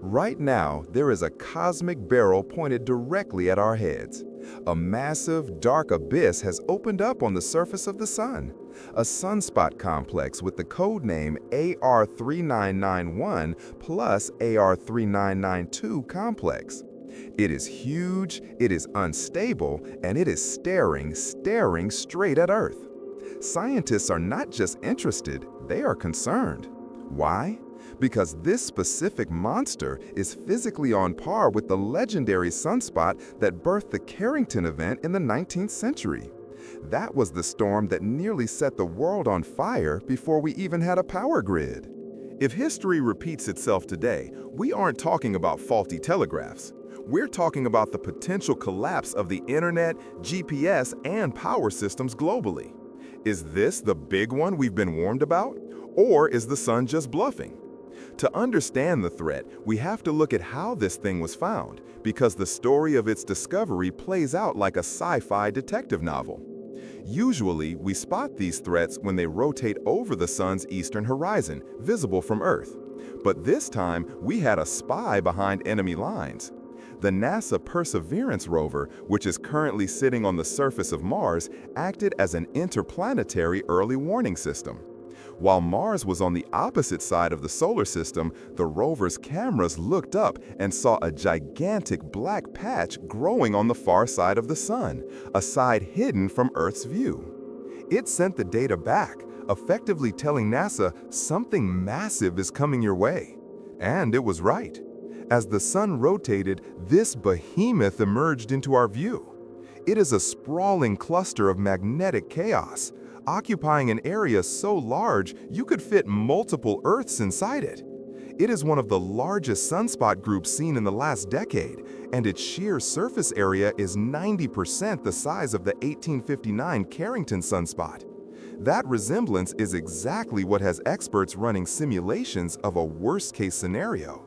Right now, there is a cosmic barrel pointed directly at our heads. A massive, dark abyss has opened up on the surface of the Sun, a sunspot complex with the code name AR3991 plus AR3992 complex. It is huge, it is unstable, and it is staring straight at Earth. Scientists are not just interested, they are concerned. Why? Because this specific monster is physically on par with the legendary sunspot that birthed the Carrington Event in the 19th century. That was the storm that nearly set the world on fire before we even had a power grid. If history repeats itself today, we aren't talking about faulty telegraphs. We're talking about the potential collapse of the internet, GPS, and power systems globally. Is this the big one we've been warned about? Or is the sun just bluffing? To understand the threat, we have to look at how this thing was found, because the story of its discovery plays out like a sci-fi detective novel. Usually, we spot these threats when they rotate over the sun's eastern horizon, visible from Earth. But this time, we had a spy behind enemy lines. The NASA Perseverance rover, which is currently sitting on the surface of Mars, acted as an interplanetary early warning system. While Mars was on the opposite side of the solar system, the rover's cameras looked up and saw a gigantic black patch growing on the far side of the sun, a side hidden from Earth's view. It sent the data back, effectively telling NASA something massive is coming your way. And it was right. As the sun rotated, this behemoth emerged into our view. It is a sprawling cluster of magnetic chaos, occupying an area so large you could fit multiple Earths inside it. It is one of the largest sunspot groups seen in the last decade, and its sheer surface area is 90% the size of the 1859 Carrington sunspot. That resemblance is exactly what has experts running simulations of a worst-case scenario.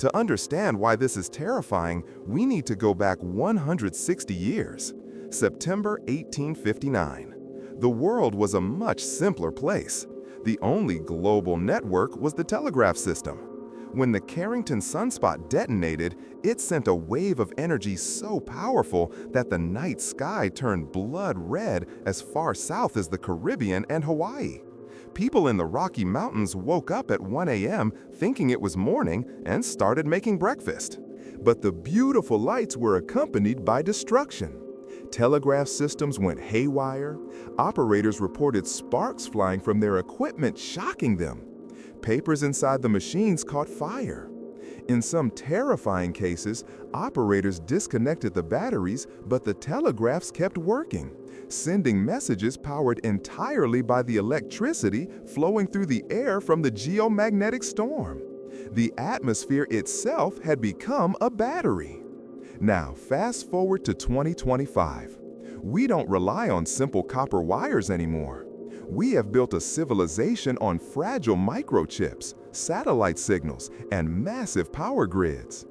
To understand why this is terrifying, we need to go back 160 years. September 1859. The world was a much simpler place. The only global network was the telegraph system. When the Carrington sunspot detonated, it sent a wave of energy so powerful that the night sky turned blood red as far south as the Caribbean and Hawaii. People in the Rocky Mountains woke up at 1 a.m. thinking it was morning and started making breakfast. But the beautiful lights were accompanied by destruction. Telegraph systems went haywire. Operators reported sparks flying from their equipment, shocking them. Papers inside the machines caught fire. In some terrifying cases, operators disconnected the batteries, but the telegraphs kept working, sending messages powered entirely by the electricity flowing through the air from the geomagnetic storm. The atmosphere itself had become a battery. Now, fast forward to 2025. We don't rely on simple copper wires anymore. We have built a civilization on fragile microchips, satellite signals, and massive power grids.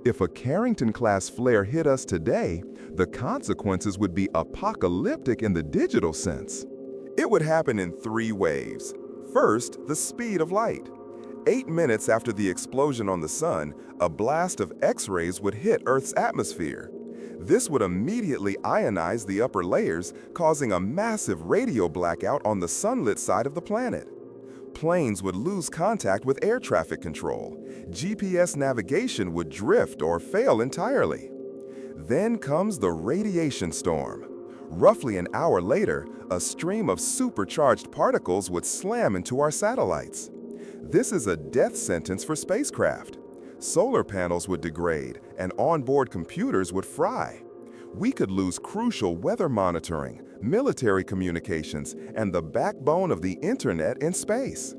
If a Carrington-class flare hit us today, the consequences would be apocalyptic in the digital sense. It would happen in 3 waves. First, the speed of light. 8 minutes after the explosion on the sun, a blast of X-rays would hit Earth's atmosphere. This would immediately ionize the upper layers, causing a massive radio blackout on the sunlit side of the planet. Planes would lose contact with air traffic control. GPS navigation would drift or fail entirely. Then comes the radiation storm. Roughly an hour later, a stream of supercharged particles would slam into our satellites. This is a death sentence for spacecraft. Solar panels would degrade, and onboard computers would fry. We could lose crucial weather monitoring, military communications, and the backbone of the internet in space.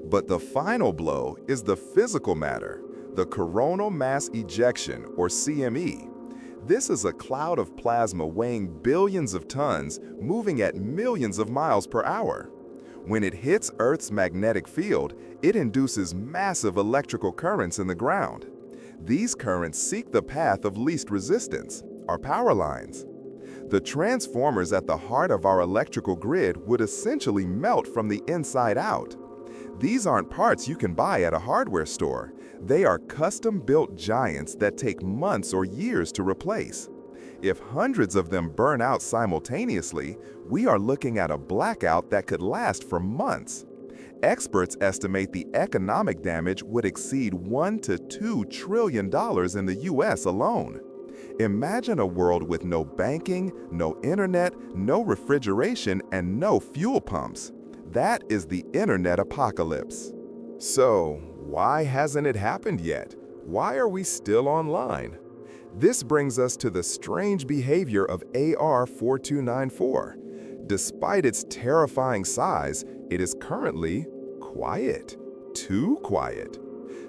But the final blow is the physical matter, the coronal mass ejection, or CME. This is a cloud of plasma weighing billions of tons, moving at millions of miles per hour. When it hits Earth's magnetic field, it induces massive electrical currents in the ground. These currents seek the path of least resistance, our power lines. The transformers at the heart of our electrical grid would essentially melt from the inside out. These aren't parts you can buy at a hardware store. They are custom-built giants that take months or years to replace. If hundreds of them burn out simultaneously, we are looking at a blackout that could last for months. Experts estimate the economic damage would exceed $1 to $2 trillion in the US alone. Imagine a world with no banking, no internet, no refrigeration, and no fuel pumps. That is the internet apocalypse. So, why hasn't it happened yet? Why are we still online? This brings us to the strange behavior of AR-4294. Despite its terrifying size, it is currently quiet. Too quiet.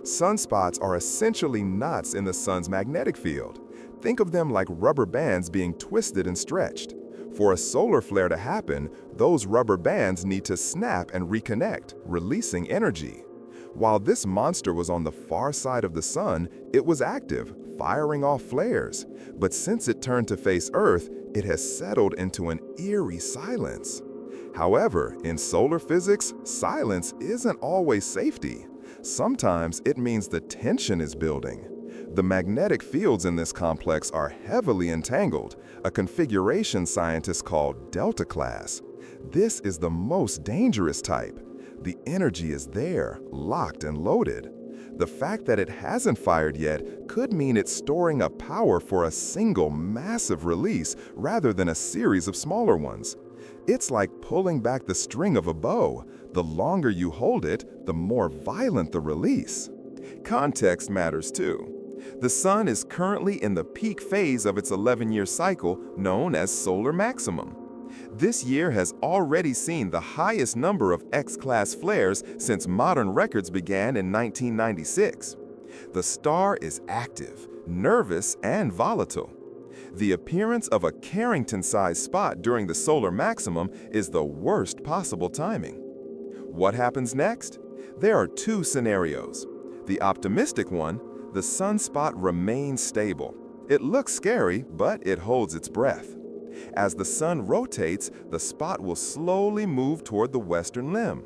Sunspots are essentially knots in the sun's magnetic field. Think of them like rubber bands being twisted and stretched. For a solar flare to happen, those rubber bands need to snap and reconnect, releasing energy. While this monster was on the far side of the sun, it was active, firing off flares. But since it turned to face Earth, it has settled into an eerie silence. However, in solar physics, silence isn't always safety. Sometimes it means the tension is building. The magnetic fields in this complex are heavily entangled, a configuration scientists call delta class. This is the most dangerous type. The energy is there, locked and loaded. The fact that it hasn't fired yet could mean it's storing up power for a single massive release rather than a series of smaller ones. It's like pulling back the string of a bow. The longer you hold it, the more violent the release. Context matters too. The sun is currently in the peak phase of its 11-year cycle known as solar maximum. This year has already seen the highest number of X-class flares since modern records began in 1996. The star is active, nervous, and volatile. The appearance of a Carrington-sized spot during the solar maximum is the worst possible timing. What happens next? There are two scenarios. The optimistic one, the sunspot remains stable. It looks scary, but it holds its breath. As the sun rotates, the spot will slowly move toward the western limb.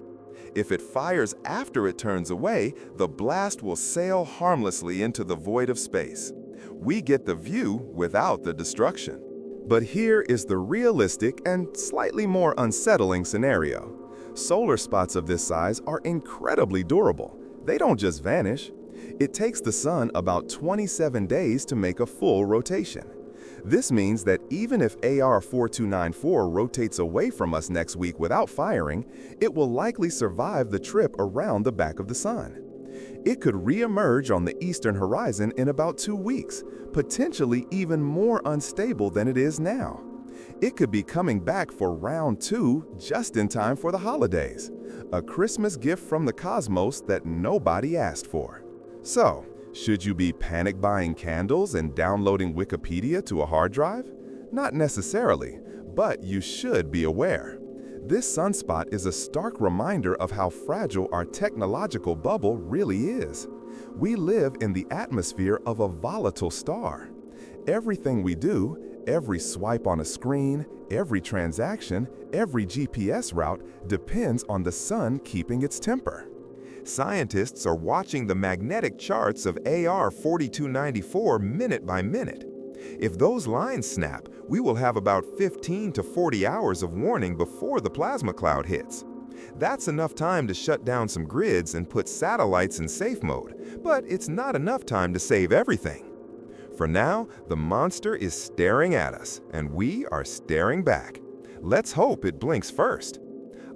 If it fires after it turns away, the blast will sail harmlessly into the void of space. We get the view without the destruction. But here is the realistic and slightly more unsettling scenario. Solar spots of this size are incredibly durable. They don't just vanish. It takes the sun about 27 days to make a full rotation. This means that even if AR-4294 rotates away from us next week without firing, it will likely survive the trip around the back of the sun. It could re-emerge on the eastern horizon in about 2 weeks, potentially even more unstable than it is now. It could be coming back for round 2 just in time for the holidays, a Christmas gift from the cosmos that nobody asked for. So, should you be panic buying candles and downloading Wikipedia to a hard drive? Not necessarily, but you should be aware. This sunspot is a stark reminder of how fragile our technological bubble really is. We live in the atmosphere of a volatile star. Everything we do, every swipe on a screen, every transaction, every GPS route depends on the sun keeping its temper. Scientists are watching the magnetic charts of AR-4294 minute by minute. If those lines snap, we will have about 15 to 40 hours of warning before the plasma cloud hits. That's enough time to shut down some grids and put satellites in safe mode, but it's not enough time to save everything. For now, the monster is staring at us, and we are staring back. Let's hope it blinks first.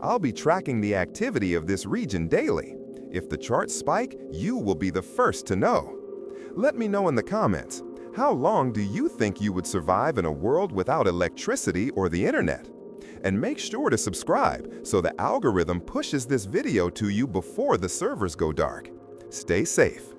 I'll be tracking the activity of this region daily. If the charts spike, you will be the first to know. Let me know in the comments, how long do you think you would survive in a world without electricity or the internet? And make sure to subscribe so the algorithm pushes this video to you before the servers go dark. Stay safe.